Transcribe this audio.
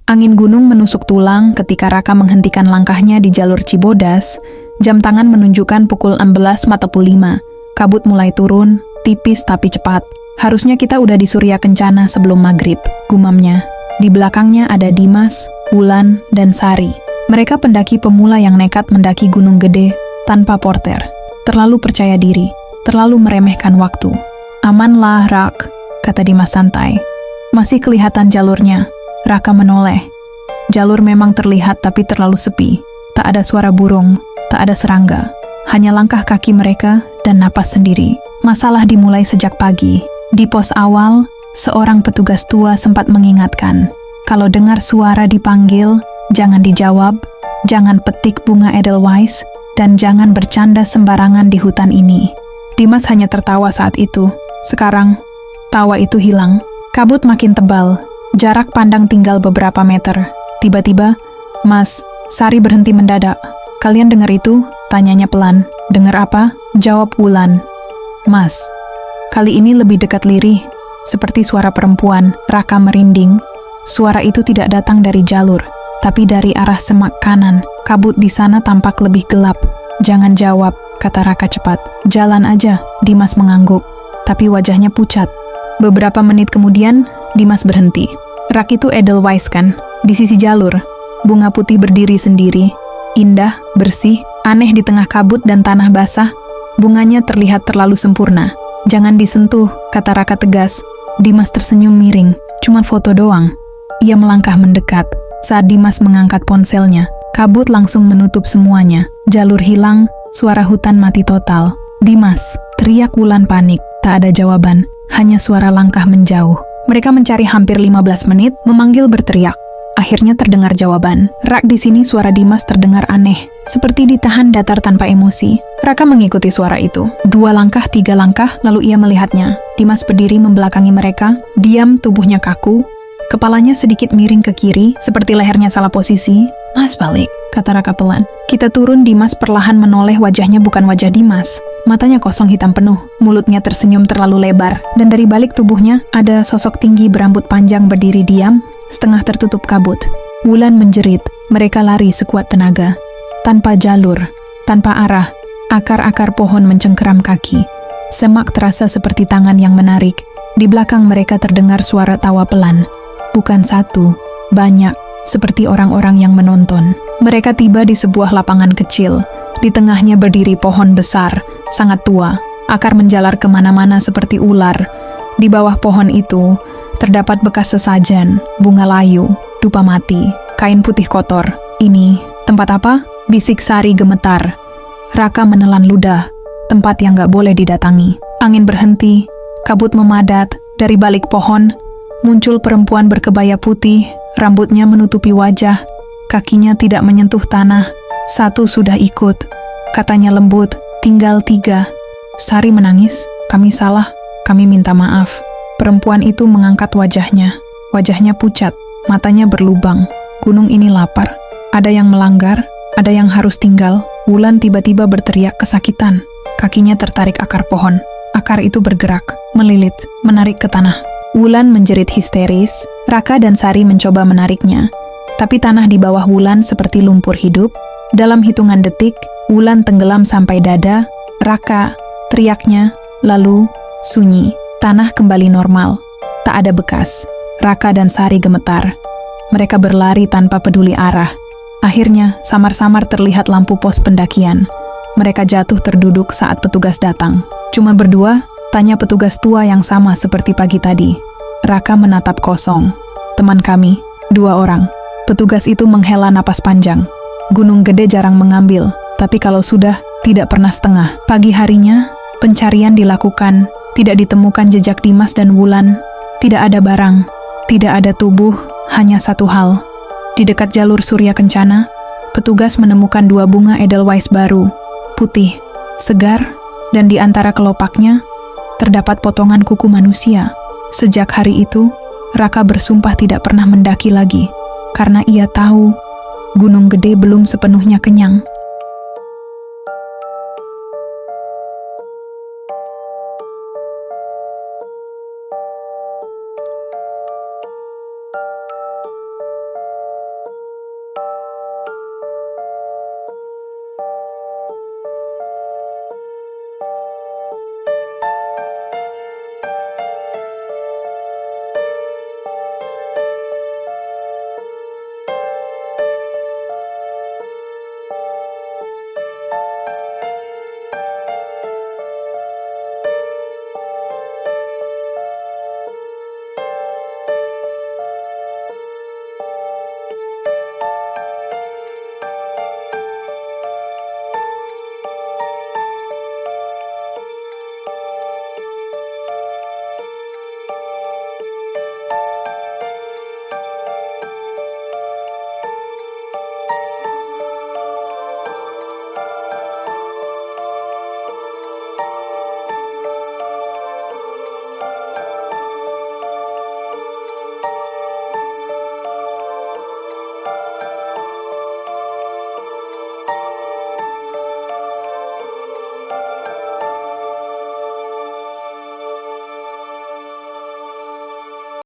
Angin gunung menusuk tulang ketika Raka menghentikan langkahnya di jalur Cibodas. Jam tangan menunjukkan pukul 16.45. Kabut mulai turun, tipis tapi cepat. Harusnya kita udah di Surya Kencana sebelum maghrib, gumamnya. Di belakangnya ada Dimas, Wulan, dan Sari. Mereka pendaki pemula yang nekat mendaki Gunung Gede tanpa porter. Terlalu percaya diri, terlalu meremehkan waktu. Amanlah, Rak, kata Dimas santai. Masih kelihatan jalurnya. Raka menoleh. Jalur memang terlihat tapi terlalu sepi. Tak ada suara burung, tak ada serangga. Hanya langkah kaki mereka dan napas sendiri. Masalah dimulai sejak pagi. Di pos awal, seorang petugas tua sempat mengingatkan. Kalau dengar suara dipanggil, jangan dijawab, jangan petik bunga Edelweiss, dan jangan bercanda sembarangan di hutan ini. Dimas hanya tertawa saat itu. Sekarang, tawa itu hilang. Kabut makin tebal. Jarak pandang tinggal beberapa meter. Tiba-tiba, Mas, Sari berhenti mendadak. Kalian dengar itu? Tanyanya pelan. Dengar apa? Jawab Wulan. Mas, kali ini lebih dekat lirih. Seperti suara perempuan. Raka merinding. Suara itu tidak datang dari jalur, tapi dari arah semak kanan. Kabut di sana tampak lebih gelap. Jangan jawab, kata Raka cepat. Jalan aja, Dimas mengangguk. Tapi wajahnya pucat. Beberapa menit kemudian, Dimas berhenti. Rak itu Edelweiss kan? Di sisi jalur. Bunga putih berdiri sendiri. Indah, bersih, aneh di tengah kabut dan tanah basah. Bunganya terlihat terlalu sempurna. Jangan disentuh, kata Raka tegas. Dimas tersenyum miring. Cuman foto doang. Ia melangkah mendekat. Saat Dimas mengangkat ponselnya, kabut langsung menutup semuanya. Jalur hilang, suara hutan mati total. Dimas, teriak Wulan panik. Tak ada jawaban. Hanya suara langkah menjauh. Mereka mencari hampir 15 menit, memanggil berteriak. Akhirnya terdengar jawaban. Rak, di sini suara Dimas terdengar aneh, seperti ditahan datar tanpa emosi. Raka mengikuti suara itu. 2 langkah, 3 langkah, lalu ia melihatnya. Dimas berdiri membelakangi mereka, diam, tubuhnya kaku. Kepalanya sedikit miring ke kiri, seperti lehernya salah posisi. Mas, balik, kata Raka pelan. Kita turun. Dimas perlahan menoleh, wajahnya bukan wajah Dimas. Matanya kosong hitam penuh, mulutnya tersenyum terlalu lebar, dan dari balik tubuhnya ada sosok tinggi berambut panjang berdiri diam, setengah tertutup kabut. Wulan menjerit, mereka lari sekuat tenaga. Tanpa jalur, tanpa arah, akar-akar pohon mencengkeram kaki. Semak terasa seperti tangan yang menarik. Di belakang mereka terdengar suara tawa pelan. Bukan satu, banyak, seperti orang-orang yang menonton. Mereka tiba di sebuah lapangan kecil. Di tengahnya berdiri pohon besar, sangat tua. Akar menjalar kemana-mana seperti ular. Di bawah pohon itu, terdapat bekas sesajen, bunga layu, dupa mati, kain putih kotor. Ini, tempat apa? Bisik Sari gemetar. Raka menelan ludah, tempat yang gak boleh didatangi. Angin berhenti, kabut memadat. Dari balik pohon, muncul perempuan berkebaya putih, rambutnya menutupi wajah, kakinya tidak menyentuh tanah. 1 sudah ikut, katanya lembut, tinggal 3. Sari menangis, kami salah, kami minta maaf. Perempuan itu mengangkat wajahnya. Wajahnya pucat, matanya berlubang. Gunung ini lapar. Ada yang melanggar, ada yang harus tinggal. Wulan tiba-tiba berteriak kesakitan. Kakinya tertarik akar pohon. Akar itu bergerak, melilit, menarik ke tanah. Wulan menjerit histeris. Raka dan Sari mencoba menariknya. Tapi tanah di bawah Wulan seperti lumpur hidup. Dalam hitungan detik, Wulan tenggelam sampai dada. Raka, teriaknya, lalu sunyi. Tanah kembali normal. Tak ada bekas. Raka dan Sari gemetar. Mereka berlari tanpa peduli arah. Akhirnya, samar-samar terlihat lampu pos pendakian. Mereka jatuh terduduk saat petugas datang. Cuma berdua, tanya petugas tua yang sama seperti pagi tadi. Raka menatap kosong. Teman kami, 2 orang. Petugas itu menghela napas panjang. Gunung Gede jarang mengambil, tapi kalau sudah, tidak pernah setengah. Pagi harinya, pencarian dilakukan. Tidak ditemukan jejak Dimas dan Wulan. Tidak ada barang, tidak ada tubuh, hanya satu hal. Di dekat jalur Surya Kencana, petugas menemukan 2 bunga Edelweiss baru, putih, segar, dan di antara kelopaknya, terdapat potongan kuku manusia. Sejak hari itu, Raka bersumpah tidak pernah mendaki lagi, karena ia tahu Gunung Gede belum sepenuhnya kenyang.